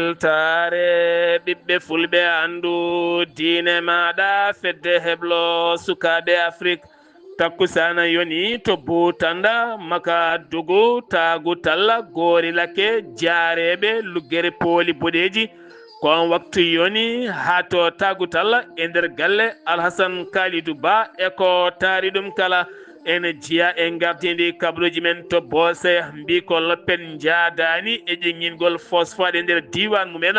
weltare ɓiɓɓe fulɓe andu diine maɗa fedde heblo sukaɓe afrique takkusana yoni to butanda maka dugu tagu talla gori lake jareɓe luggere pooli boɗeji kon waktu yoni ha to tagu talla e nder galle alhassane kalidou ba eko taari ɗum kala ene jiya e gardidi kabruji men to boose mbi ko loppen jaadani e ƴeŋingol phosphade nder diwan mumen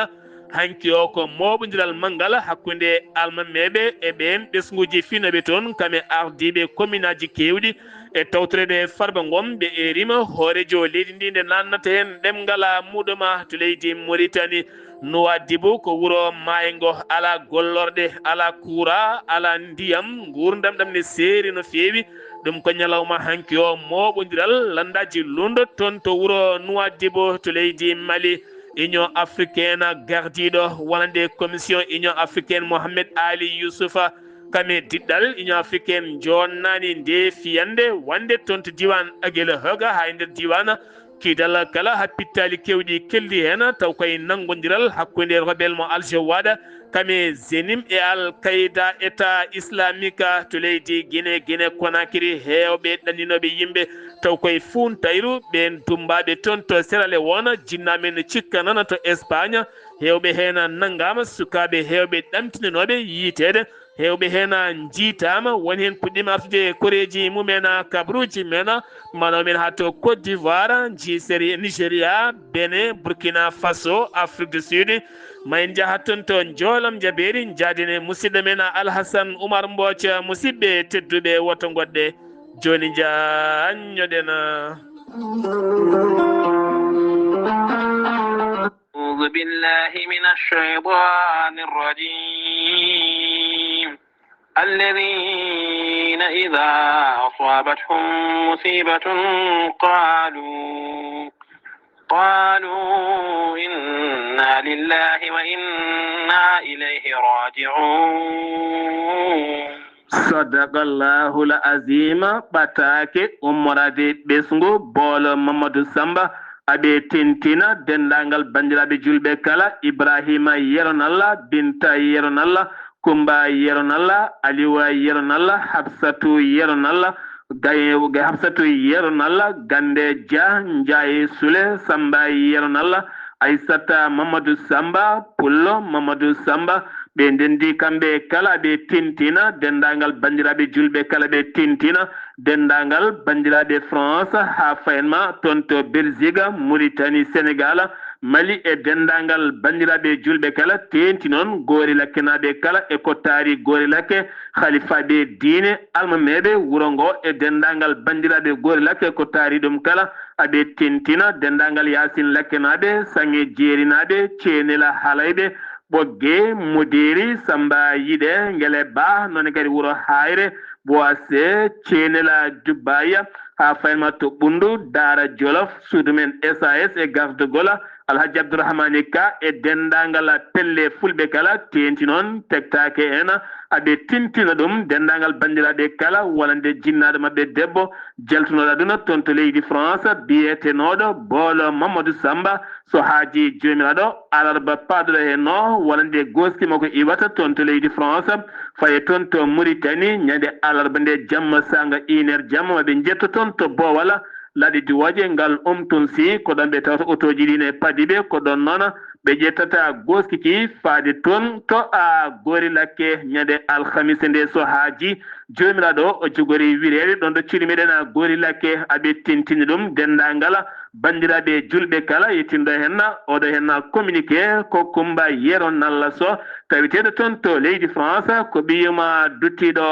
hanki o ko moɓodiral manggal hakkude almameɓe e ɓen ɓesguji finoɓe toon kame ardiɓe commune aji kewɗi e tawtorede farba ngom ɓe erima hoorejo leydi ndi nde nannata hen ɗemngala muɗuma to leydi Mauritanie Nouadhibou ko wuuro maygo ala gollorɗe ala courant ala ndiyam gurdam ɗam ne seeri no feewi ɗum ko ñalawma hanki o moɓodiral landaji lundo toon to wuuro Nouadhibou to leydi Mali Union africaine gardiɗo wonande commission Union africaine Mohamed Ali Youssoufa kame diɗɗal Union africaine jonnani nde fiyande wande toon to diwan Aguelé Hoga ha nder diwana kidal kala ha pittali kewɗi kelli hen taw koye nanggodiral hakkude rebelle mo Al-Jawada kame Zenim e Al-Qaïda état islamique to leydi Guinée Conakry hewɓe ɗanninoɓe yimɓe taw koye Funtayru ɓen dumbaɓe toon to Sierra Leone jinnamen cikka nana to Espagne hewɓe hen nanggama sukaɓe hewɓe ɗamtininoɓe yiitede hewɓe hen jiitama woni hen puɗɗima artude koreji mumen kabruji men manomen ha to Côte d'Ivoire jiseri Nigéria Bénin Burkina Faso Afrique du Sud ma en jahat toon to Joolam Jaberi jaadine musidɗo men Alhassane Oumar Mbodj musidɓe tedduɓe woto goɗɗe joni jañoɗen أعوذ بالله من الشيطان الرجيم الذين إذا أصابتهم مصيبة قالوا إنا لله وإنا إليه راجعون صدق الله العظيم batake ummorade ɓesgu bolo Mamadou Samba aɓe tentina dendagal bandiraɓe julɓe kala Ibrahima yeronallah Binta yeronallah Kumba yeronallah Aliwa yeronallah Habsatou yeronallah Habsatou yeronallah Gande Dia Ndiaye Soule Samba yeronallah Aissata Mamadou Samba Pullo Mamadou Samba ɓe ndendi kamɓe kala ɓe tintina dendagal bandiraɓe julɓe kala ɓe tintina dendagal bandiraɓe France ha fayenma toon to Belgique Mauritanie Sénégal Mali e dendagal bandiraɓe julɓe kala tenti noon goori lakke naɓe kala e ko taari goori lakke halifaɓe diine almameɓe wuuro ngo e dendagal bandiraɓe goori lakke ko taari ɗum kala aɓe tentina dendagal Yasine lakke naɓe Sange jeerinaɓe Cenela halayɓe ɓogge Moderi Samba Yiɗe Ngele Ba noon kadi wuuro Hayre Boise Cenela Dubbaya ha faynma to Ɓundu Daara Jolof suudu men SAS e garde gola Alhaji Abdourahmane Ka e dendagal pelle fulɓe kala tenti noon tektake en aɓe tintina ɗum dendagal bandiraɓe kala wonande jinnaɗo mabɓe debbo jaltunoɗo aduna toon to leydi France biyetenoɗo Bolo Mamadou Samba so haaji jomiraɗo alarba paɗuɗo hen no wonande goski makko iwata toon to leydi France faye toon to Mauritanie ñande alarba nde jamma sanga 1h jamma maɓe jetto toon to Bowal laaɗi duwoje ngal toon si ko ɗon ɓe tawata otoji ɗi ne paadi ɓe ko ɗon noon ɓe ƴettata goski ki faade toon to a goori lakke ñande alhamise nde so haaji jomiraɗo o jogori wireede ɗon ɗo cuuɗi meɗen goori lakke aɓe tintini ɗum dendagal bandiraɓe julɓe kala yettindo henna oɗo henna communiqué ko Kumba yeronallah so tawiteɗo toon to leydi France ko ɓiyuma duttiɗo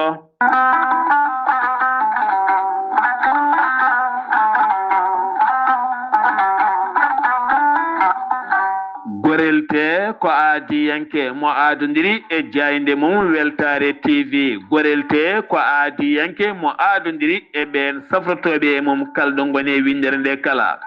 gorelte ko aadiyanke mo aadodiri e jayde mum Weltare TV gorelte ko aadiyanke mo aadodiri e ɓen safrotoɓe mum kalɗo goni e windere nde kala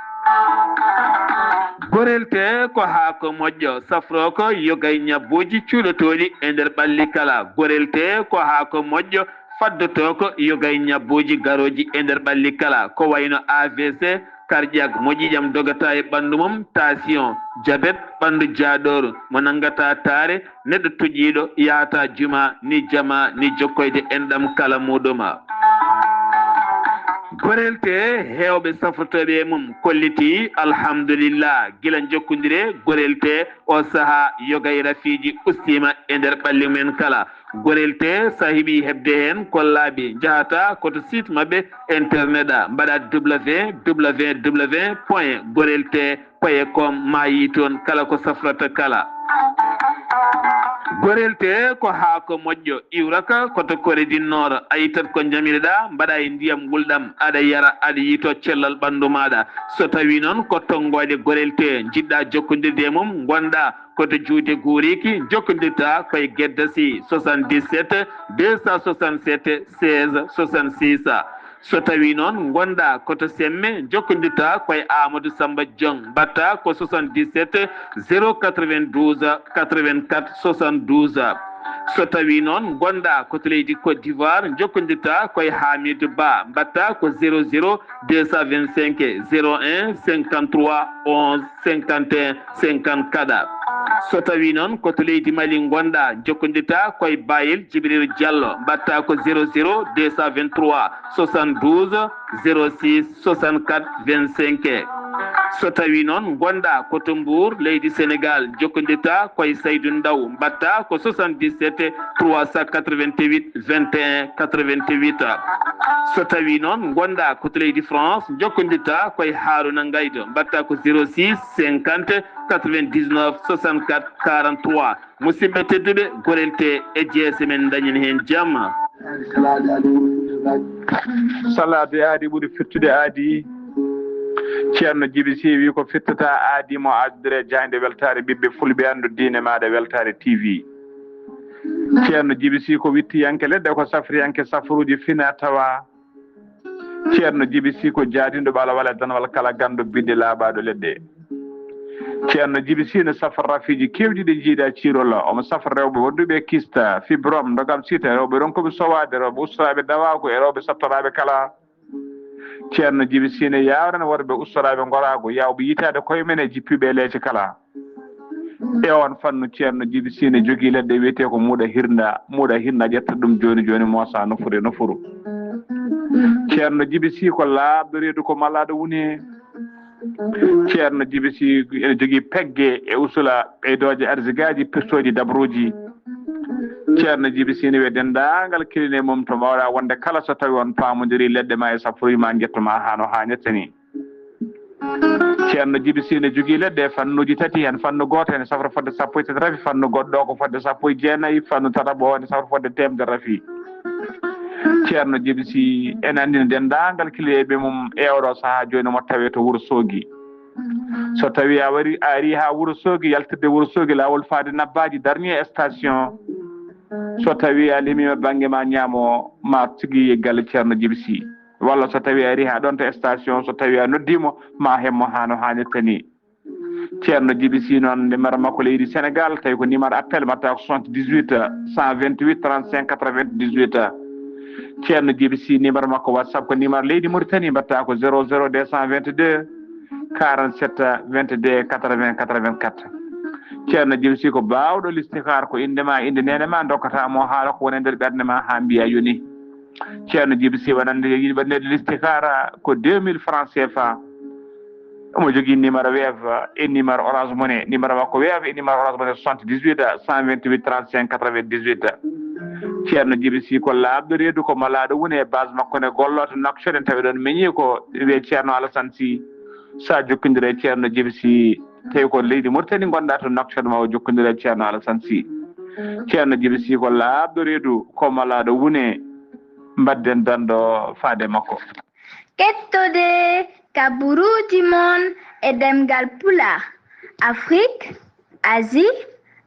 gorelte ko haako moƴƴo safro ko yogay ñabbuji cuuɗotoɗi e nder ɓalli kala gorelte ko haako moƴƴo faddoto ko yogay ñabbuji garoji e nder ɓalli kala ko wayno AVC cardiaque moƴƴiƴam dogata e ɓandu mum, tension, diabète, ɓandu jaaɗoru mo nangata taare, neɗɗo toƴƴiɗo yahata juma ni jama ni jokkoyde enɗam kala muɗuma. gorel te hewɓe safotoɓe mum kolliti alhamdulillah gila jokkodire gorel te o saaha yogay rafiji ustima e nder ɓalli mumen kala. gorel te sa heeɓi hebde hen kollaɓe jahata koto site mabɓe internet a mbaɗa www.gorelte.com ma yi toon kala ko safrata kala. gorel te ko haako moƴƴo iwraka koto koredinnoɗo a yittat ko jamireɗa mbaɗa e ndiyam gulɗam aɗa yara aɗa yito cellal ɓandu maɗa. so tawi noon ko tongoje gorel te jiɗɗa jokkodirde mum gonɗa koto juude guuriki jokkodirta koye gueddasi 77 267 16 66. so tawi noon gonɗa koto semme jokkodirta koye Amadou Samba Diong mbatta ko 77 092 84 72. so tawi noon gonɗa koto leydi Côte d'Ivoire jokkodirta koye Hamidou Ba mbatta ko 00 225 01 53 11 51 54. so tawi noon koto leydi Mali gonɗa jokkodirta koye Bayel Djibril Diallo mbatta ko 00 223 72 06 64 25. so tawi noon gonɗa koto Mbour leydi Sénégal jokkodirta koye Saydou Ndaw mbatta ko 77 388 21 88. so tawi noon gonɗa koto leydi France jokkodirta koye Harouna Ngaydo mbatta ko 06 50 99 64 43. musidɓe tedduɓe gorel te e jeese men dañen hen jamma. salade aadi ɓuuri firtude aadi. ceerno Djiby Sy wi ko firtata aadi mo addire jayde weltare ɓiɓɓe fulɓe andu diine maɗa weltare TV. ceerno Djiby Sy ko wittiyanke leɗɗe ko safriyanke safruji fina tawa. ceerno Djiby Sy ko jaadindo ɓala wala danwal kala gando bidde laaɓaɗo leɗɗe. ceerno Djiby Sy ne safra rafiji kewɗi ɗe jiiɗa cirolla omo safra rewɓe wonduɓe kista fibrom ndogam sita rewɓe ronkoɓe sowade rewɓe ustaraɓe dawago e rewɓe sattoraɓe kala. ceerno Djiby Sy ne yawrane worɓe ustoraɓe gorago yawɓe yitade koye men e jippiɓe leece kala. e on fannu ceerno Djiby Sy ne jogui leɗɗe wiyete ko muuɗa hirna ƴetta ɗum joni joni moosa nofuru. ceerno Djiby Sy ko laaɓɗo reedu ko malaɗo woni. ceerno Djiby Sy ene jogui pegge e usula ɓeydoje arsigaji pirtoji dabruji. ceerno Djiby Sy ne wiye dendagal kiline mum to mbawɗa wonde kala so tawi on pamodiri leɗɗe ma e safroyima jettoma ha no hannirta ni. ceerno Djiby Sy ne jogui leɗɗe fannuji tati hen fannu goto ene safra fodde sappo e tati rafi fannu goɗɗo ko fodde sappo e jeenayyi fannu tataɓo ene safra fodde temedere rafi. ceerno Djiby Sy ene andina dendagal kiliyeɓe mum ewɗo saaha joni mo tawe to Wourossogui. so tawi a ari ha Wourossogui yaltirde Wourossogui lawol faade Nabbaji dernier station. so tawi a limima banggue ma ñaamo ma tigui galle ceerno Djiby Sy walla so tawi ari ha ɗon to station so tawi a noddimo ma hemmo ha no hannirta ni. ceerno Djiby Sy noon numéro makko leydi Sénégal tawi ko numéro appel mbatta ko 78 128 35 98. ceerno Djiby Sy numéro makko WhatsApp ko numéro leydi Mauritanie mbatta ko 00 222 47 22 80 84. ceerno Djiby Sy ko bawɗo listikar ko indema inde nene ma dokkatamo haala ko woni nder ɓerde ma ha mbiya yoni. ceerno Djiby Sy waɗande yiɗi waɗnede listikara ko 2000 francs CFA. omo jogui numéro Wave e numéro Orange Money. numéro makko Wave e numéro Orange Money 78 128 35 98. ceerno Djiby Sy ko laaɓɗo reedu ko malaɗo woni e base makko ne golloto Nouakchott en tawi ɗon meñi ko wiye ceerno Alassane Sy. sa jokkodire e ceerno Djiby Sy tawi ko leydi Mauritanie gonɗa to Nouakchott ma o jokkodire e ceerno Alassane Sy. ceerno Djiby Sy ko laaɓɗo reedu ko malaɗo woni mbadden dando faade makko. kettude kaburuji mon e demgal pulaar Afrique, Asie,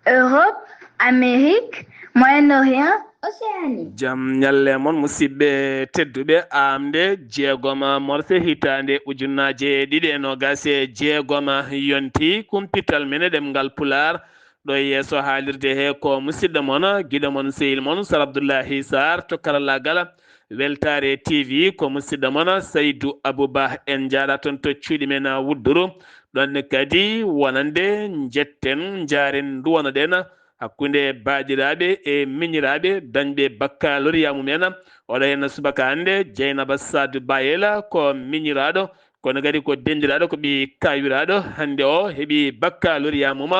Europe, Amérique, Moyen-Orient, Océanie. jam ñalle mon musidɓe tedduɓe amde jeegoma morse hitande ujunnaje ɗiɗi e nogas e jeegoma yonti kumpital men e ɗemgal pulaar ɗo yeeso haalirde he ko musidɗo moon guiɗo moon sehil moon Sar Abdoullahi Sarr to karallagal weltare TV ko musidɗo mon Saydou Abouba en jaara ton to cuuɗi men wudduru ɗon kadi wonande jetten jaren duwonoɗen hakkunde baadiraɓe e miñiraɓe dañɓe baccalauréat mumen oɗo hen subaka hande Dieynaba Sadou Bayela ko miñiraɗo kono kadi ko dendiraɗo ko ɓi kawiraɗo hande o heeɓi baccalauréat mum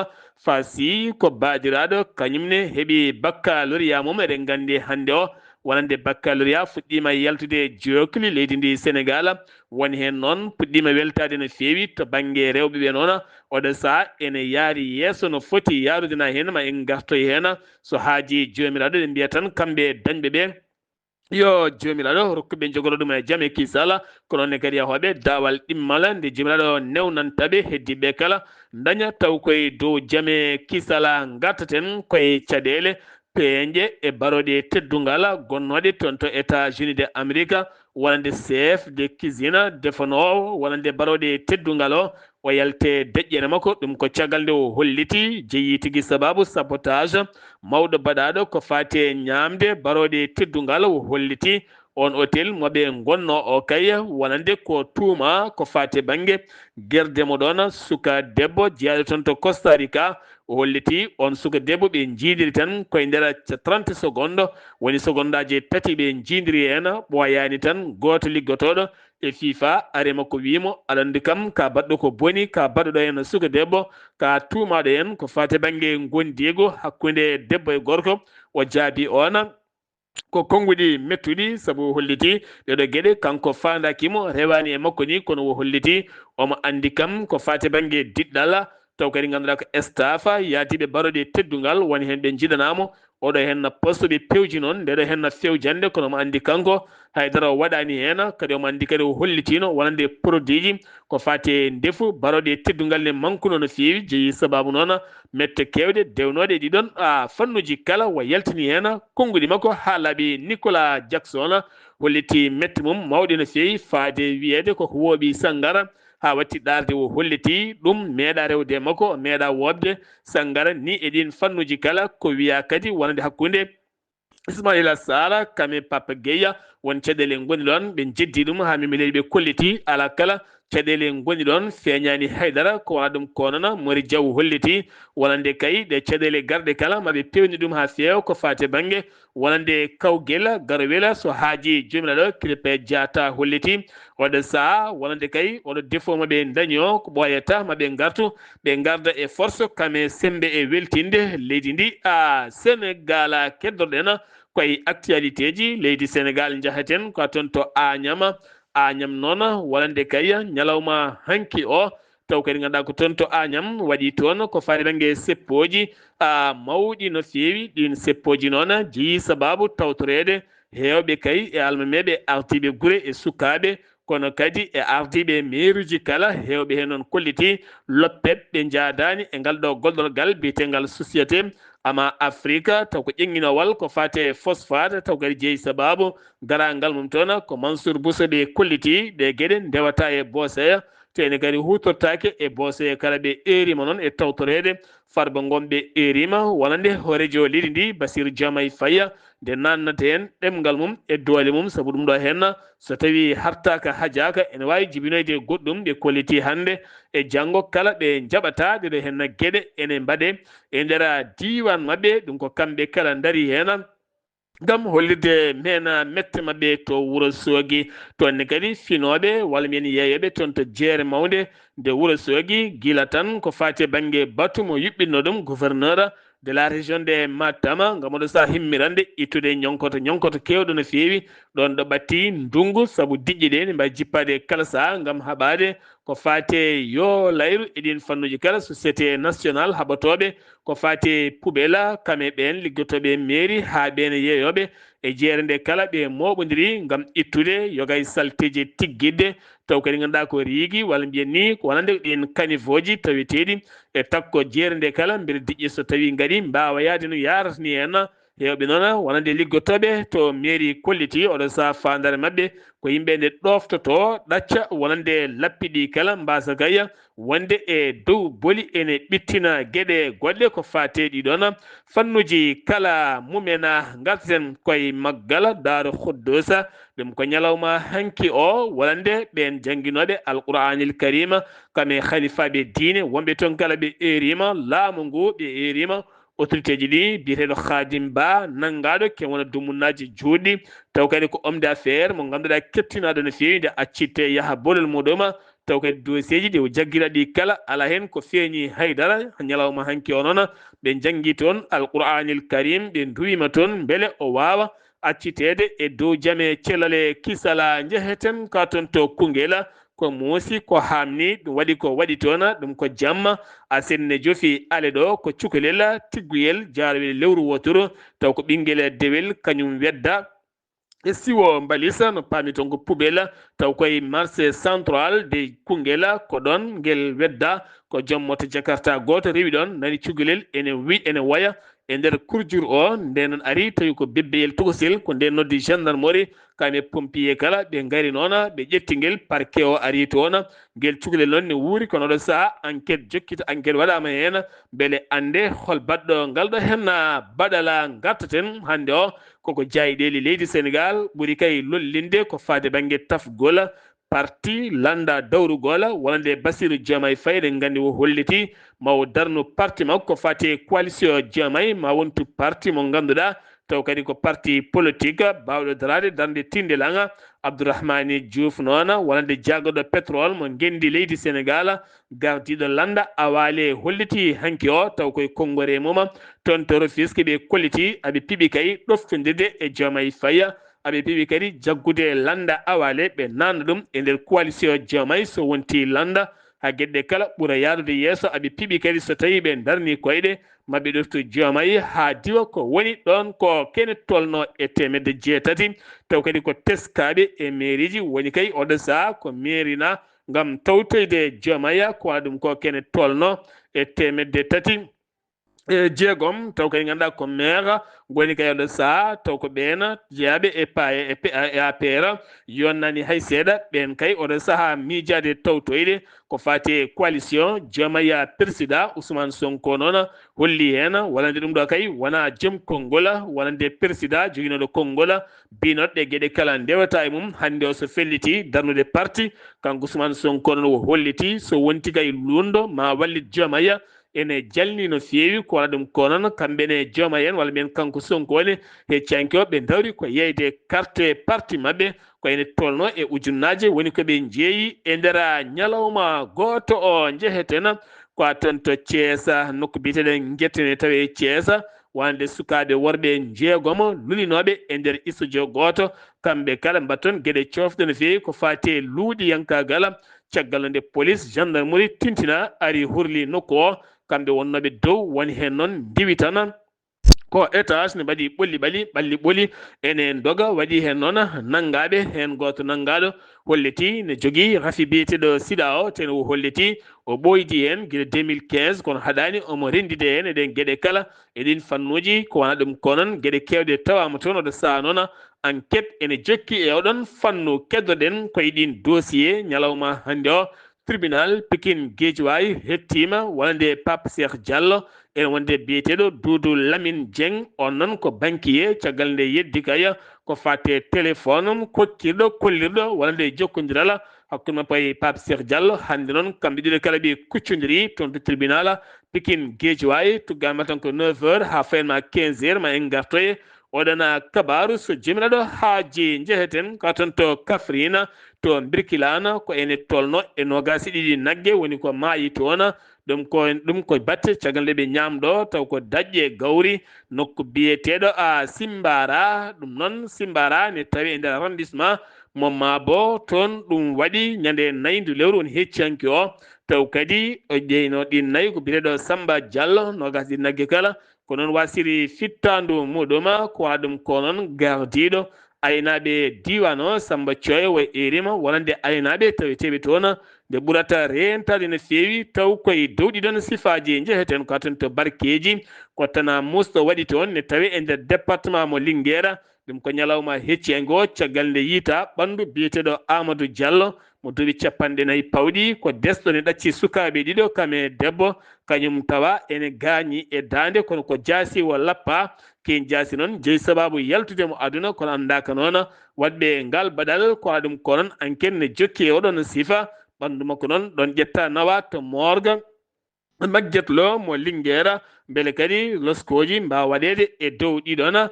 fasi ko baadiraɗo kañumne heeɓi baccalauréat mum eɗen gandi hande o wonande baccalauréat fuɗɗima yaltude jokli leydi ndi Sénégal woni hen noon puɗɗima weltade no fewi to banggue rewɓeɓe noon oɗo saaha ene yaari yesso no foti yarudena hen ma en gartoy hen so haaji jomiraɗo ɗe mbiya tan kamɓe dañɓeɓe yo jomiraɗo rokkuɓe jogoro ɗum e jaam e kisala kono ne kadi yahoɓe dawal ɗimmala nde jomiraɗo newnantaɓe heddiɓe kala daña taw koye dow jaame kisala gartaten koye caɗele peeje e baroɗe teddungal gonnoɗe toon to États-Unis de Amérique wonande chef de cuisine defanowo wonande baroɗe teddungal o yalte deƴƴere makko ɗum ko caggal nde o holliti jeeyi tigui sababu sabotage mawɗo baɗaɗo ko fate ñamde baroɗe teddungal o holliti on hôtel moɓe gonno o kay wonande ko tuuma ko fate banggue guerde mo ɗon suka debbo jeeyaɗo toon to Costa Rica o holliti on suka debbo ɓe jiidiri tan koye nder 30 secondes woni seconde aji tati ɓe jiidiri hen ɓoyani tan goto liggotoɗo e FIFA are makko wimo aɗa andi kam ka baɗɗo ko boni ka baɗɗoɗo hen suka debbo ka tuumaɗo hen ko fate banggue gondigo hakkude debbo e gorko o jaabi on ko konguɗi mettuɗi saabu holliti ɗeɗo gueɗe kanko fandakimo rewani e makko ni kono o holliti omo andi kam ko fate banggue diɗɗal taw kadi ganduɗa ko staff yaatiɓe baroɗe teddungal woni hen ɓe jiiɗanamo oɗo hen poste ɓe pewji noon ndeɗo hen fewjande kono omo andi kanko haydara o waɗani hen kadi omo andi kadi o hollitino wonande produit ji ko fate ndefu baroɗe teddungal ne mankuno no fewi jeeyi sababu noon mette kewɗe dewnoɗe ɗiɗon fannuji kala o yaltini hen konguɗi makko ha laaɓi Nicolas Jackson holliti mette mum mawɗi no fewi faade wiyede koko wooɓi Sangara ha watti ɗarde o holliti ɗum meeɗa rewde makko meeɗa wobde Sangara ni e ɗin fannuji kala ko wiya kadi wonande hakkude Ismaïla Sarr kame Papa Gueye won caɗele goni ɗon ɓe jeddi ɗum ha mimileji ɓe kolliti ala kala caɗele goni ɗon feeñani haydara ko wona ɗum konona Mori Diaw holliti wonande kay ɗe caɗele garɗe kala maɓe pewni ɗum ha feewa ko fate banggue wonande kawguel garowel so haaji jomiraɗo Krépin Diatta holliti oɗo saaha wonande kay oɗo défaut maɓe dañi o ko ɓoyata maɓe gartu ɓe garda e force kame sembe e weltinde leydi ndi Sénégal keddoɗen koye actualité ji leydi Sénégal jahaten ko toon to Agnam noon wonande kay ñalawma hanki o taw kadi ganduɗa ko toon to Agnam waɗi toon ko fate banggue seppoji mawɗi no fewi ɗin seppoji noon jeeyi sababu tawtorede hewɓe kay e almameɓe artiɓe guure e sukaɓe kono kadi e ardiɓe mairuji kala hewɓe hen noon kolliti loppet ɓe jaadani e ngal ɗo gollorgal biyetegal société ama Afrique taw ko ƴeŋŋinowal ko fate phosphate taw kadi jeeyi sababu garangal mum toon ko Mansour Bousso ɓe kolliti ɗe gueɗe ndewata e Boseya tene kadi hutortake e Boseya kala ɓe erima noon e tawtorede farba gonɓe erima wonande horejo leydi ndi Bassirou Diomaye Faye nde nannata hen ɗemgal mum e doole mum saabu ɗum ɗo hen so tawi hartaka hajaka ene wawi jibinoyde goɗɗum ɓe kolliti hande e janggo kala ɓe jaɓata ɗeɗo hen gueɗe ene mbaɗe e nder diwan mabɓe ɗum ko kamɓe kala daari hen gam hollirde men mette mabɓe to Wourossogui toonne kadi finoɓe walla mbiyen yeeyoɓe toon to jeere mawde nde Wourossogui guila tan ko fate banggue baatu mo yuɓɓinno ɗum gouverneur de la région de Matam ngam oɗo saaha himmirande ittude ñonkoto kewɗo no fewi ɗon ɗo ɓatti ndungu saabu diƴƴe ɗe ne mbawi jippade kala saaha gam haɓade ko fate yo layru eɗin fannuji kala société nationale haɓatoɓe ko fate poubelle kame ɓen liggotoɓe mairie ha ɓen yeeyoɓe e jeere nde kala ɓe moɓodiri gam ittude yogay salteji tigguidde taw kadi ganduɗa ko riigui walla mbiyen ni ko wonande ɗin caniveau ji taweteɗi e takko jeere nde kala mbeɗa diƴƴi so tawi gaari mbawa yaade no yaratani hen hewɓe noon wonande liggotoɓe to mairie kolliti oɗo sa fandare mabɓe ko yimɓe nde ɗoftoto ɗacca wonande lappiɗi kala mbasa gaya wonde e dow boli ene ɓittina gueɗe goɗɗe ko fateɗi ɗon fannuji kala mumena garten koye maggal Daaru Khuddusa ɗum ko ñalawma hanki o wonande ɓen jangguinoɓe alqouranil karima kame khalifaɓe diine wonɓe toon kala ɓe erima laamu ngu ɓe erima autorité ji ɗi biyeteɗo Khadim Ba nangaɗo ke wona dumunnaji juutɗi taw kadi ko homme d'affaire mo ganduɗa kettinaɗo no fewi nde accitte yaaha bolol muɗum taw kadi dossier ji ɗi o jagguira ɗi kala ala hen ko feeñi haydara ñalawma hanki o noon ɓe janggi toon alqouranil karim ɓe duwima toon beele o wawa accitede e dow jaame cellale kisala jeheten ka toon to Koungheul ko muusi ko hamni ɗum waɗi ko waɗi toon ɗum ko jamma asenne jofi ale ɗo ko cukalel tigguyel jarowel lewru wotoro taw ko ɓinguel dewel kañum wedda e siwo mbalisa no paami toon ko poubelle taw koye marché central de Koungheul ko ɗon ngel wedda ko joom moto jakarta goto rewi ɗon nani cukalel ene waya e nder kurjur o nden ari tawi ko bebbeyel tokosel ko nden noddi gendarmerie kame pompier kala ɓe gaari noon ɓe ƴetti ngel parquet o ari toon ngel cukalel noon ne wuuri kono ɗo saaha enquête jokkita enquête waɗama hen beele ande hol baɗɗo ngal ɗo hen baɗala gartaten hande o koko jaayiɗeli leydi Sénégal ɓuuri kay lollinde ko fade banggue tafgol parti landa dawrugol wonande Bassirou Diomaye Faye ɗen gandi o holliti mawo darnu parti makko ko fate coalition Diomaye ma wontu parti mo ganduɗa taw kadi ko parti politique bawɗo darade darde tindelanga Abdourahmani Diouf noon wonande jaggoɗo pétrole mo gendi leydi Sénégal gardiɗo landa awale holliti hanki o taw koye konngore mum toon to Rufisque ɓe kolliti aɓe piiɓi kay ɗoftodirde e Diomaye Faye aɓe piiɓi kadi jaggude landa awale ɓe nanna ɗum e nder coalition Diomaye so wonti landa ha gueɗe kala ɓuura yarude yeeso aɓe piiɓi kadi so tawi ɓe darni koyɗe mabɓe ɗofto Diomaye ha diwa ko woni ɗon ko kene tolno e temedde jeetati taw kadi ko teskaɓe e mairie ji woni kay oɗo saaha ko mairina gam tawtoyde Diomaye ko waɗa ɗum ko kene tolno e temedde tati jeegom taw kadi ganduɗa ko maire goni kay oɗo saaha taw ko ɓen jeeyaɓe e APR yonnani hay seeɗa ɓen kay oɗo saaha miijade tawtoyde ko fati coalition Diomaye président Ousmane Sonko noon holli hen wonande ɗum ɗo kay wona joom konngol wonande président joguinoɗo konngol binoɗe gueɗe kala ndewata e mum hande o so felliti darnude parti kanko Ousmane Sonko noon o holliti so wonti kay lundo ma wallit Diomaye ene jalni no feewi ko waɗa ɗum ko noon kamɓene Diomaye en walla ɓen kanko Sonko ne heccanke o ɓe dawri ko yeyde carte parti mabɓe ko ene tolno e ujunnaje woni koɓe jeeyi e nder ñalawma goto o jeheten ko toon to Thiès nokku biyeteɗen guettene tawe Thiès wonde sukaɓe worɓe jeegom lulinoɓe e nder studio goto kamɓe kala mbatton gueɗe cofde no feewi ko fate luuɗiyankagal caggal nde police gendarmerie tintina ari hurli nokku o kamɓe wonnoɓe dow woni hen noon diwi tan ko étage ne mbaɗi ɓalli ɓoli ene doga waɗi hen noon nangaɓe hen goto nangaɗo holliti ne jogui rafi biyeteɗo Sida o ten o holliti o ɓoydi hen guila 2015 kono haɗani omo rendide hen eɗen gueɗe kala eɗin fannuji ko wona ɗum ko noon gueɗe kewɗe tawama toon oɗo saaha noon enquête ene jokki e oɗon fannu keddoɗen koye ɗin dossier ñalawma hande o tribunal Pikine Guédiawaye hettima wonande Pape Cheikh Diallo ene wonde biyeteɗo Doudou Lamine Dieng on noon ko banquier caggal nde yeddi kay ko fate téléphone kokkirɗo kollirɗo wonande jokkodiral hakkude mabɓe e Pape Cheikh Diallo hande noon kamɓe ɗiɗo kala ɓe kuccodiri toon to tribunal Pikine Guédiawaye tuggama tan ko 9h ha fayenma 15h ma en gartoye oɗona kabaru so jomiraɗo haaji jeheten ka toon to Kafrine to Birkilane ko ene tolno e nogasi ɗiɗi naggue woni ko maayi toon ɗum ko batte caggal nde ɓe ñamɗo taw ko daƴƴe gawri nokku biyeteɗo Simbara ɗum noon Simbara ne tawi e nder arrondissement mo Mabo toon ɗum waɗi ñande 4 ndu lewru woni heccanki o taw kadi o ƴeyno ɗi 4 ko biyeteɗo Samba Diallo nogasi ɗi naggue kala ko noon wasiri fittandu muɗum ko waɗa ɗum ko noon gardiɗo aynaɓe diwan o Samba Thioye wo erima wonande aynaɓe taweteɓe toon nde ɓurata rentade no feewi taw koye dowɗi ɗon sifaji jeheten ko tan to barkeji ko tana musto waɗi toon ne tawi e nder département mo Linguére ɗum ko ñalawma heccengo caggal nde yiita ɓandu biyeteɗo Amadou Diallo mo duuɓi 40 pawɗi ko desɗo ne ɗacci sukaɓe ɗiɗo kame debbo kañum tawa ene gaañi e dande kono ko jaasi o lappa ken jaasi noon jeeyi sababu yaltude mo aduna kono andaka noon wadɓe ngal baɗal ko ɗum ko noon enquête ne jokki e oɗon sifa ɓandu makko noon ɗon ƴetta nawa to morgue majjetlo mo Linguére beele kadi loskoji mbawa waɗede e dow ɗiɗon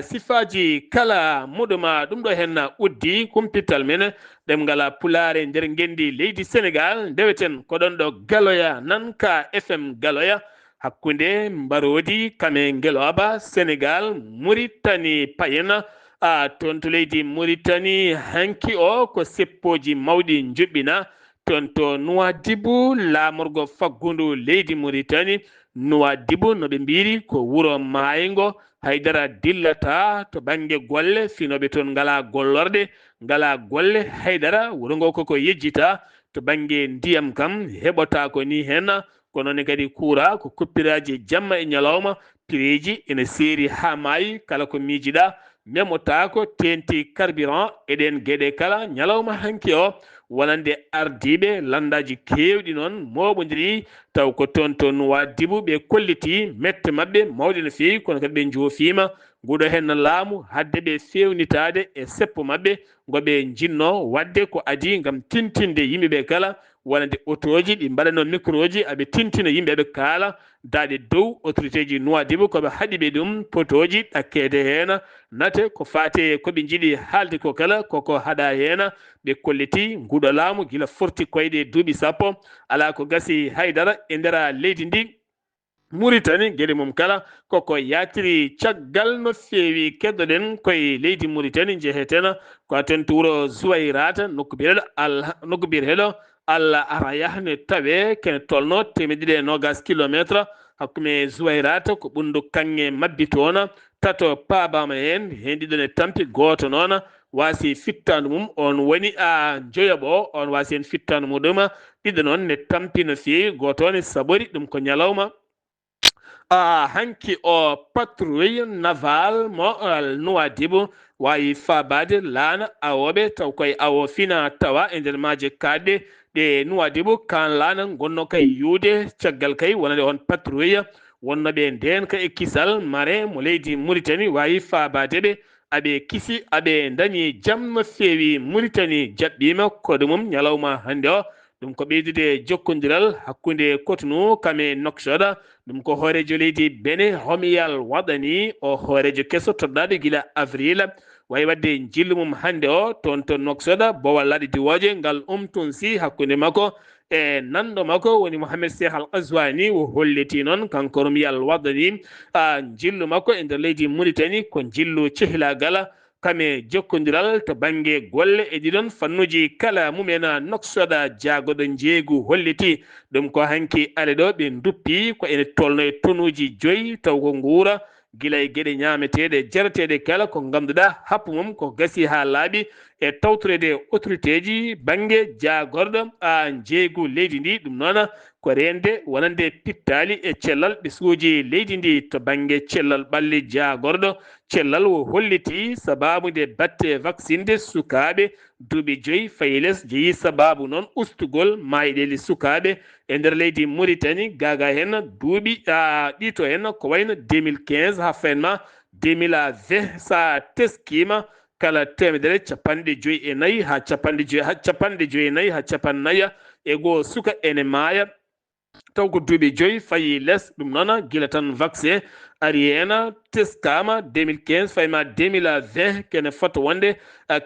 sifaji kala muɗuma ɗum ɗo hen uddi kumpital men ɗemgal pulare nder gendi leydi Sénégal ndeweten ko ɗon ɗo Galoya Nanka FM Galoya hakkunde mbarodi kame Ngeloba Sénégal Mauritanie payen toon to leydi Mauritanie hanki o ko seppoji mawɗi juɓɓina toon to Nouadhibou lamorgo faggudu leydi Mauritanie Nouadhibou no ɓe mbiri ko wuro maygo haydara dillata to banggue golle finoɓe toon ngala gollorde ngala golle haydara wuro ngo koko yejjita to banggue ndiyam kam heɓota ko ni hen kono kadi kuura ko kuppiraji jamma e ñalawma pireji ene seeri ha maayi kala ko miijiɗa memotako tenti carburant eɗen gueɗe kala ñalawma hanki o wonande ardiɓe landaji kewɗi noon moɓodiri taw ko toon to Nouadhibou ɓe kolliti mette mabɓe mawɗe no fewi kono kadi ɓe joofima nguɗo hen laamu hadde ɓe fewnitade e seppo mabɓe goɓe jinno wadde ko adi gam tintinde yimɓeɓe kala wonande autoji ɗi mbaɗano micro ji aɓe tintina yimɓeɓe kaala daɗe dow autorité ji Nouadhibou koɓe haaɗiɓe ɗum potoji ɗakkede hen nate ko fate koɓe jiiɗi haalde ko kala koko haɗa hen ɓe kolliti nguɗo laamu guila forti koyɗe duuɓi sappo ala ko gasi haydara e nder leydi ndi Mauritanie gueɗe mum kala koko yatiri caggal no fewi keddoɗen koye leydi Mauritanie jeeheten ko ten to wuro Zouayrata nokku biyeteɗo Allah arayahne tawe kene tolno 120 kilométre hakkume Zouayrata ko ɓundu kanŋe mabbi toon tato paabama en hendiɗon e tampi goto noon wasi fittandu mum on woni joyoɓo on wasi en fittandu muɗum ɗiɗo noon ne tampi no fewi goto ne saɓori ɗum ko ñalawma hanki o patrouille naval mo Nouadhibou wawi fabade laana awoɓe taw koye awo fina tawa e nder maaje kaɗɗe ɗe Nouadhibou kan laana gonno kay yuude caggal kay wonande on patrouille wonnoɓe nden ka e kisal marin mo leydi Mauritanie wawi fabadeɓe aɓe kisi aɓe dañi jaam no fewi Mauritanie jaɓɓima koɗo mum ñalawma hande o ɗum ko ɓeydude jokkodiral hakkude Cotonou kame Nouakchott ɗum ko hoorejo leydi Bénin Homiyal waɗani o hoorejo kesso toɗɗaɗo guila avril wawi wadde jillu mum hande o toon to Nouakchott bowal laaɗi diwoje ngal umtonsi hakkude makko e nanɗo makko woni Mohamed Cheikh Al Ghazouani o holliti noon kanko Homiyal waɗani jillu makko e nder leydi Mauritanie ko jillu cehilagal kame jokkodiral to banggue golle e ɗiɗon fannuji kala mumen Nouakchott jaagoɗo jeegu holliti ɗum ko hanki ale ɗo ɓe duppi ko ene tolno e tonnuji 5 taw ko nguura guila e gueɗe ñameteɗe jarateɗe kala ko ganduɗa happu mum ko gasi ha laaɓi e tawtorede autorité ji banggue jagorɗo jeegu leydi ndi ɗum noon ko rende wonande pittali e cellal ɓesguji leydi ndi to banggue cellal ɓalli jagorɗo cellal o holliti sababude batte vaccinde sukaɓe duuɓi 5 fayi less jeeyi sababu noon ustugol mayɗeli sukaɓe e nder leydi Mauritanie gaga hen duuɓi ɗito hen ko wayno 2015 ha fenma 2020 sa teskima kala temedere 54 ha 54 ha 54 e goo suka ene maaya taw ko duuɓi 5 fayi less ɗum noon guila tan vaccin ari hen teskama 2015 fayma 2020 kene fota wonde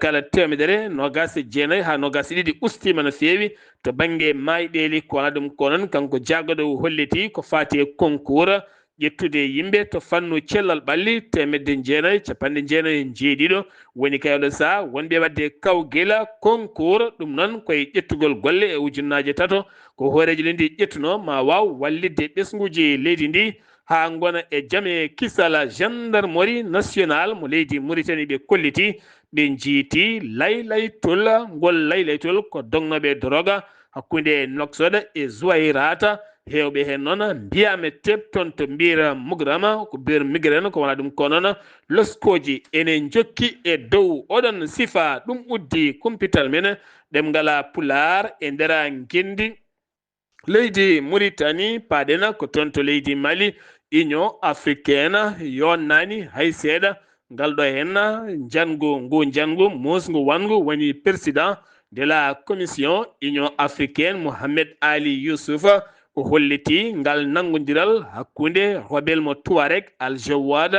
kala temedere 29 ha 22 ustima no fewi to banggue mayɗeli ko wona ɗum ko noon kanko jaggoɗo holliti ko fati e concours ƴettude yimɓe to fannu cellal ɓalli 990 woni kayɗo sa wonɓe wadde kawguela concours ɗum noon koye ƴettugol golle e ujunnaje 3 ko hoorejo lendi ƴettuno ma waw wallidde ɓesguji leydi ndi ha gona e jaame kisal gendarmerie nationale mo leydi Mauritanie ɓe kolliti ɓe jiiti laylaytol ngol laylaytol ko dognoɓe droga hakkunde Nouakchott e Zouairata hewɓe hen noon mbiyame tepton to mbira mugrama ko bir migren ko wona ɗum ko noon loskoji ene jokki e dow oɗon sifa ɗum uddi kumpital men ɗemgala pular e ndera gendi leydi Mauritanie paɗena ko toon to leydi Mali Union africaine yonnani hay seeɗa ngal ɗo hen jangu musgu wangu woni président de la commission Union africaine Mohamed Ali Youssouf ko holliti ngal nangodiral hakkunde rebel mo Touareg Al Jawad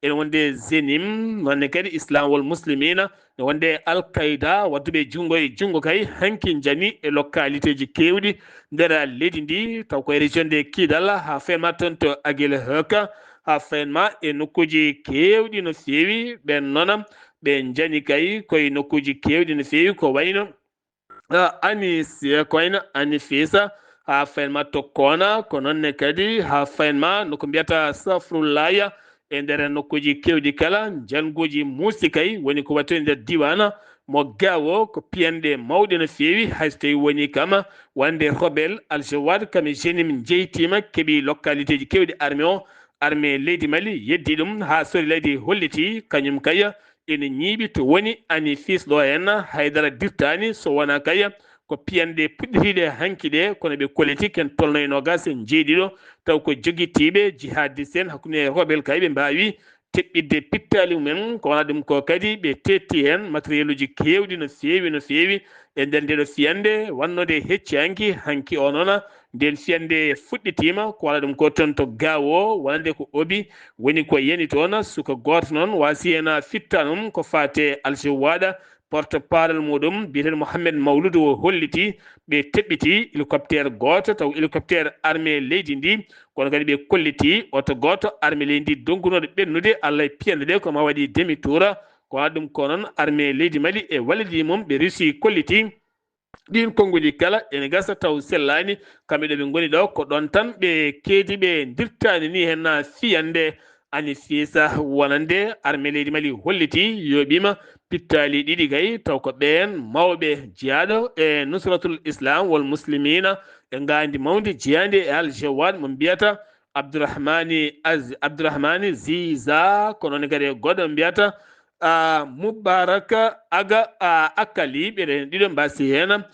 ene wonde Zenim nonne kadi Islam wal Muslimina ne wonde Al Qaida wadduɓe jungo e jungo kay hanki jani e localité ji kewɗi nder leydi ndi taw koye région de Kidal ha fenma toon to Aguel Haka ha fenma e nokkuji kewɗi no fewi ɓen noon ɓe jani kay koye nokkuji kewɗi no fewi ko wayno ko wayno ani fisa ha fenma tokkona ko nonne kadi ha fenma noko mbiyata Safrullaya e nder nokkuji kewɗi kala janguji muusi kay woni ko watte nder diwana mo gawo ko piyande mawɗe no fewi hayso tawi woni kam wande rebel Al Jawad kami jenim jeytima keeɓi localité ji kewɗi armée leydi Mali yeddi ɗum ha sori leydi holliti kañum kay ene ñiiɓi to woni ani fis ɗo hen haydara dirtani so wona kay ko piyande puɗɗitiɗe hanki ɗe kono ɓe koliti ken tolno e nogas en jeeɗiɗo taw ko joguitiɓe jihadiste en hakkude rebel kay ɓe mbawi teɓɓidde pittali mumen ko wona ɗum ko kadi ɓe tetti hen matériel uji kewɗi no fewi e nder ndeɗo fiyande wannode hecci hanki o noon nden fiyande fuɗɗitima ko wona ɗum ko toon to gawo wonande ko obi woni ko yani toon suka goto noon wasi hen fittanum ko fate Al Jawad porte parole muɗum biyeteɗo Mohamed Mawlud o holliti ɓe teɓɓiti hélicoptère goto taw hélicoptère armée leydi ndi kono kadi ɓe kolliti oto goto armée leydi ndi dongunoɗo ɓennude Allah e piyande ɗe koma waɗi demi tour ko wona ɗum ko noon armée leydi Mali e wallidi mum ɓe réussi kolliti ɗin konguji kala ene gasa taw sellani kamɓe ɗo ɓe goni ɗo ko ɗon tan ɓe keedi ɓe dirtani ni hen fiyande ani fiisa wonande armée leydi Mali holliti yoɓima pittali ɗiɗi kay taw ko ɓen mawɓe jiyaɗo e nusratul islam wal muslimina e gandi mawde jiyande e Al Jawad mo mbiyata Abdourahmani Ziza ko noon kadi goɗɗo mbiyata Mubaraka Aga Akali ɓeɗen ɗiɗo mbasi hen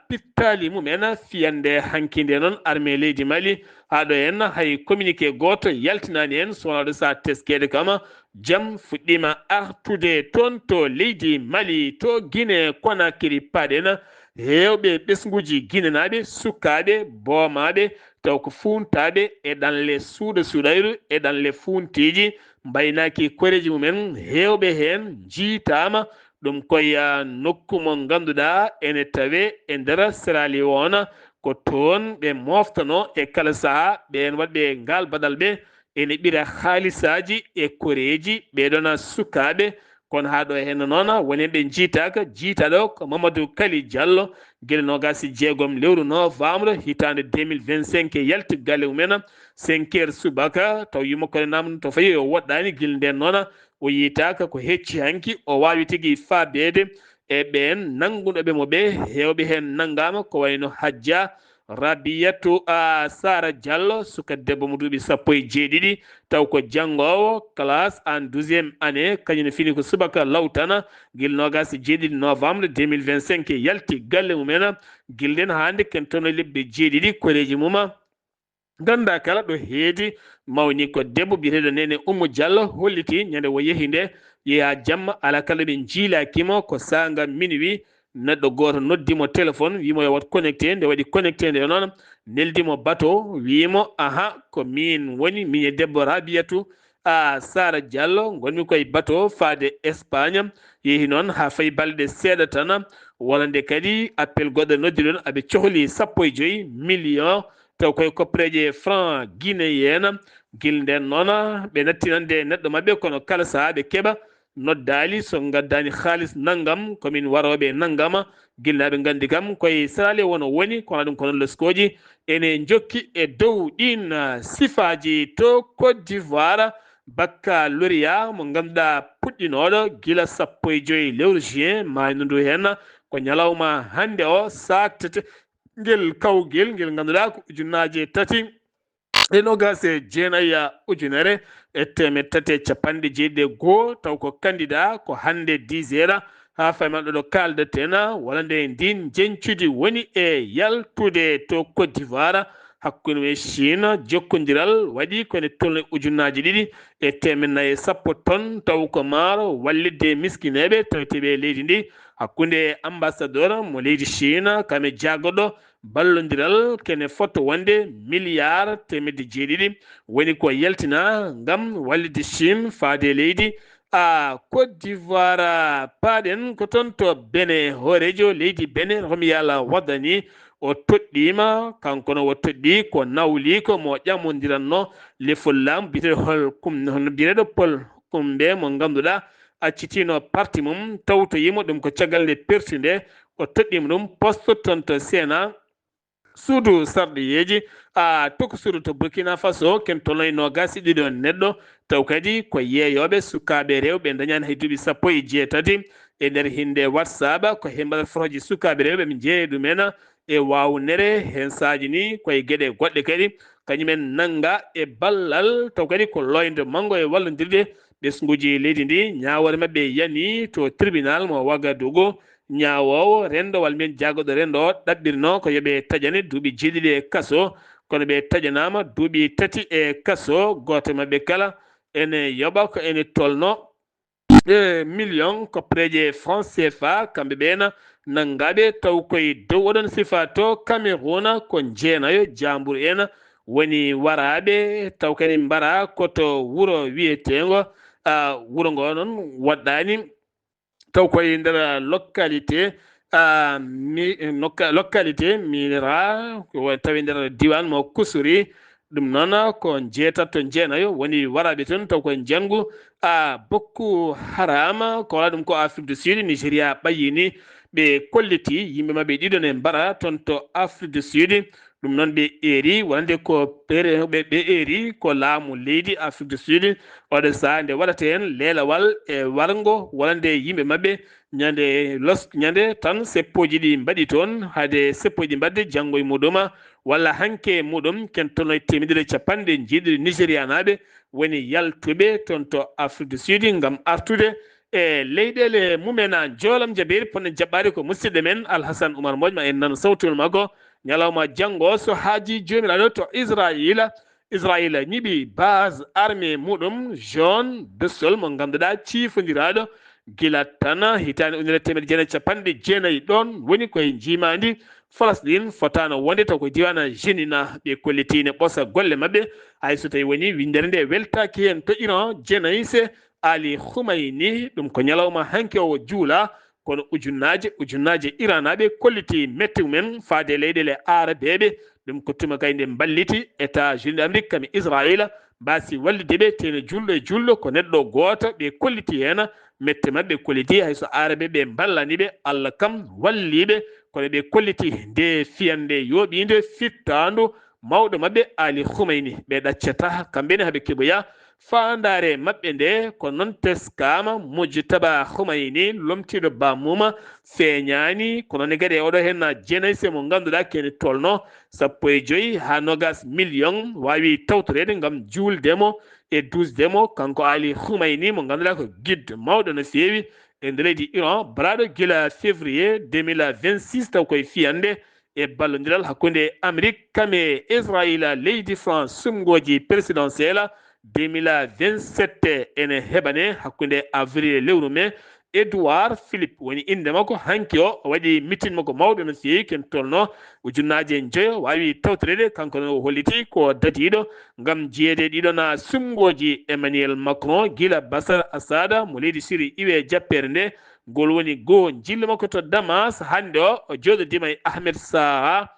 pittali mumen fiyande hankinde noon armée leydi Mali haɗo hen hay communiqué goto yaltinani hen sonaɗo sa teskede kama jam fuɗɗima artude toon to leydi Mali to Guinée Conakry paɗen hewɓe ɓesguji guinenaɓe sukaɓe bomaɓe taw ko funtaɓe e ɗanle suuɗa suuɗayru e ɗanle funtiji mbaynaki koreji mumen hewɓe hen jiitama ɗum koye nokku mo ganduɗa ene tawe e nder Sierra Leone ko toon ɓe moftano e kala saaha ɓen waɗɓe ngal badal ɓe ene ɓira haalisaji e koreji ɓeɗon sukaɓe kono ha ɗo hen noon woni ɓe jiitaka jiitaɗo ko Mamadou Kali Diallo guila nogasi jeegom lewru novembre hitande 2025 yalti galle mumen 5 heures subaka taw yimo kono namdo to fayi o woɗɗani guila nden noon o yiitaka ko hecci hanki o wawi tigui fabede e ɓen nanguɗoɓe mo ɓe hewɓe hen nanggama ko wayno Hadja Rabiatou Sara Diallo suka debbo mo duuɓi 17 taw ko janggowo classe en 12e année kañum fini ko subaka lawtana guila nogas 7 novembre 2025 yalti galle mumen guilɗen hande ken tono lebbi 7 koreji muma ganda kala ɗo heedi mawni ko debbo biyeteɗo Nene Oumou Diallo holliti ñande o yeehi nde yeeha jamma ala kala ɓe jiilakimo ko sanga minuit neɗɗo goto noddimo téléphone wimo yo wat connecté nde waɗi connecté nde noon neldimo bateau wimo aha ko min woni min e debbo Rabiatou Sara Diallo gonmi koye bateau faade Espagne yeehi noon ha fayi balɗe seeɗa tan wonande kadi appel goɗɗo noddiɗon aɓe cohli 15 millions taw koye koppereje franc guinéen guila nden noon ɓe nattinande neɗɗo mabɓe kono kala saaha ɓe keeɓa noddali so gaddani haalis naggam komin waroɓe naggama guilnaɓe gandi kam koye sarale wono woni kono ɗum kono leskoji ene jokki e dow ɗin sifaji to Côte d'Ivoire baccalauréat mo ganduɗa puɗɗinoɗo guila 15 lewru juin maydu ndu hen ko ñalawma hande o saktete ngel kawgel ngel ganduɗa ko ujunnaje tati e nogas e jeenaya ujunere e temed tati e capanɗe jeeɗiɗe taw ko candidat ko hande 10 heures ha fayman ɗo kaldetena wala nde ndin jencude woni e yaltude to Côte d'Ivoire hakkude e Chine jokkodiral waɗi kone tolne ujunnaje ɗiɗi e temed nayyi e sappo tonnes taw ko maaro wallidde miskineɓe taweteɓe leydi ndi hakkude ambassadeur mo leydi Chine kame jaggoɗo ballodiral kene foto wonde milliard temedde jeeɗiɗi woni ko yaltina ngam wallide Chine faade leydi Côte d'Ivoire paaɗen ko toon to Benin hoorejo leydi Benin homi yala waddani o toɗɗima kankono o toɗɗi ko nawli ko mo ƴammodiranno lefollam hono biyeteɗo Paul Kumbe mo ganduɗa accitino parti mum tawtoyimo ɗum ko caggal nde perti nde o toɗɗima ɗum poste toon to Sénat suudu sarɗiyeji tokosudu to Burkina Faso ken tonoye nogas e ɗiɗi neɗɗo taw kadi ko yeeyoɓe sukaɓe rewɓe dañani hay duuɓi sappo e jeetati e nder hinde WhatsApp ko hembaɗa foroji sukaɓe rewɓe ɓe jeeyi ɗumen e wawnere hen saji ni koye gueɗe goɗɗe kadi kañumen nanga e ballal taw kadi ko loyde manggo e wallodirde ɓesguji leydi ndi ñawore mabɓe yani to tribunal mo Ouagadougou ñawowo rendo walla mbiyen jaggoɗo rendo o ɗaɓɓirno ko yooɓe taƴane duuɓi jeeɗiɗi e kaso kono ɓe taƴanama duuɓi tati e kaso goto mabɓe kala ene yoɓa ko ene tolno million koppareje franc CFA kamɓe ɓena nangaɓe taw koye dow oɗon sifa to Cameroun ko jeenayo Jambour en woni waraɓe taw kadi mbara koto wuuro wiyetengo wuuro ngo noon waɗɗani taw koye nder localité localité Mira ko tawi nder diwan mo Kusuri ɗum noon ko jeetatto jeenayo woni waraɓe toon taw koye janggu Boko Haram ko wala ɗum ko Afrique du Sud Nigéria ɓayini ɓe kolliti yimɓe mabɓe ɗiɗon e mbara toon to Afrique du Sud ɗum noon ɓe eeri wonande ko ɓe eeri ko laamu leydi Afrique du Sud oɗo saha nde waɗata hen leelawal e wargo wonande yimɓe mabɓe ñande tan seppoji ɗi mbaɗi toon haade seppoji ɗi mbadde janggo e muɗum walla hanke muɗum ken toon e temedere capanɗe jeeɗiɗi Nigéria naɓe woni yaltuɓe toon to Afrique du Sud ngam artude e leyɗele mumen joolam jabiri ponno jaɓɓade ko musidɗo men Alhassane Oumar Mbodj ma en nano sawtol makko ñalawma janggo so haaji jomiraɗo to Israël ñiɓi base armée muɗum jaune bessol mo ganduɗa ciifodiraɗo gila tan hitande ujunere temedde jeenayyi capanɗe jeenayyi ɗon woni koye jimadi Falasɗine fotano wonde taw koye diwana Jénina ɓe kollitine ɓoosa golle mabɓe hayso tawi woni windere nde weltaki hen to Iran Djenayse Ali Khoumayni ɗum ko ñalawma hanke o juula kono ujunnaje Iran naɓe kolliti metti mumen faade leyɗele arabeɓe ɗum ko tuma kay nde balliti États-Unis d'Amérique kami Israël mbasi wallideɓe tene julɗo e julɗo ko neɗɗo goto ɓe kolliti hen mette mabɓe kolliti hayso arabeɓe ballaniɓe Allah kam walliɓe kono ɓe kolliti nde fiyande yoɓide fittandu mawɗo mabɓe Ali Khoumayni ɓe ɗaccata kamɓene haaɓe keɓoya fandare mabɓe nde ko noon teskama Mujtaba Khoumayni lomtiɗo bamuma feeñani ko noon kadi oɗo hen Djenayse mo ganduɗa kene tolno 15 ha 20 million wawi tawtorede gam juuldemo e dusdemo kanko Ali Khoumayni mo ganduɗa ko guide mawɗo no feewi e nder leydi Iran baraɗo gila février 2026 taw koye fiyande e ballodiral hakkude Amérique kame Israël leydi France sumgoji présidentiel 2027 ene heɓane hakkude avril lewru mai Edouard Philippe woni inde makko hanki o waɗi meeting makko mawɗo no feewi ken tolno ujunnaje joyo wawi tawtorede kanko no holliti ko dadiɗo gam jeeyede ɗiɗon sumgoji Emmanuel Macron gila Bashar Assad mo leydi Syrie iwe jappere nde ngol woni goo jillu makko to Damas hande o joɗodima e Ahmed Saha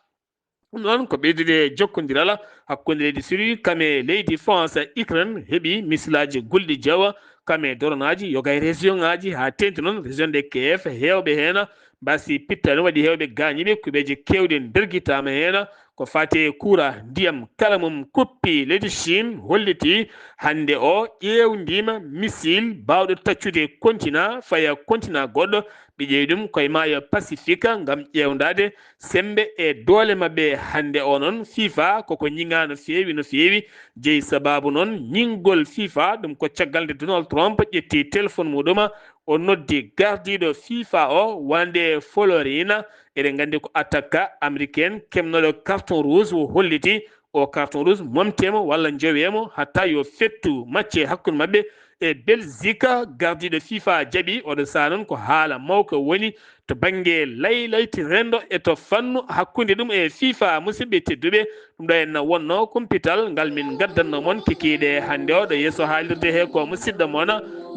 ɗum noon ko ɓeydude jokkodiral hakkude leydi Syrie kame leydi France Ukraine heeɓi missilaji gulɗi jawa kame doronaji yoga e région ngaji ha tenti noon région de Kiev hewɓe hen basi pittano waɗi hewɓe gañiɓe kuɓeje kewɗe derguitama hen ko fate kura ndiyam kala mum kuppi leydi Chine holliti hande o ƴewdima missile bawɗo taccude continent faya continent goɗɗo ɓe ƴeewi ɗum koye maayo pacifique ngam ƴewdade sembe e doole mabɓe hande o noon FIFA koko ñiŋa no feewi jeeyi sababu noon ñingol FIFA ɗum ko caggal nde Donald Trump ƴetti téléphone muɗum o noddi gardiɗo FIFA o wande Florina eɗen gandi ko attaque américaine kemnoɗo carton rouge o holliti o carton rouge momtemo walla jowemo hatta yo fettu macce hakkude mabɓe e Belgique gardiɗo FIFA jaaɓi oɗo saa noon ko haala mawko woni to banggue laylayti rendo e to fannu hakkude ɗum e FIFA musidɓe tedduɓe ɗum ɗo henna wonno kumpital ngal min gaddanno moon kikiɗe hande o ɗo yesso haalirde he ko musidɗo moon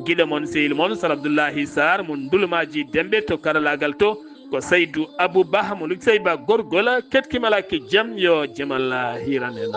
guiɗo moon sehil moon Sar Abdoullahi Sarr mo Ndulmaji Dembe to karallagal to ko Saydou Abouba mo Luc Sayba gorgol ketkimalaki jaam yo jaam Allah hiran en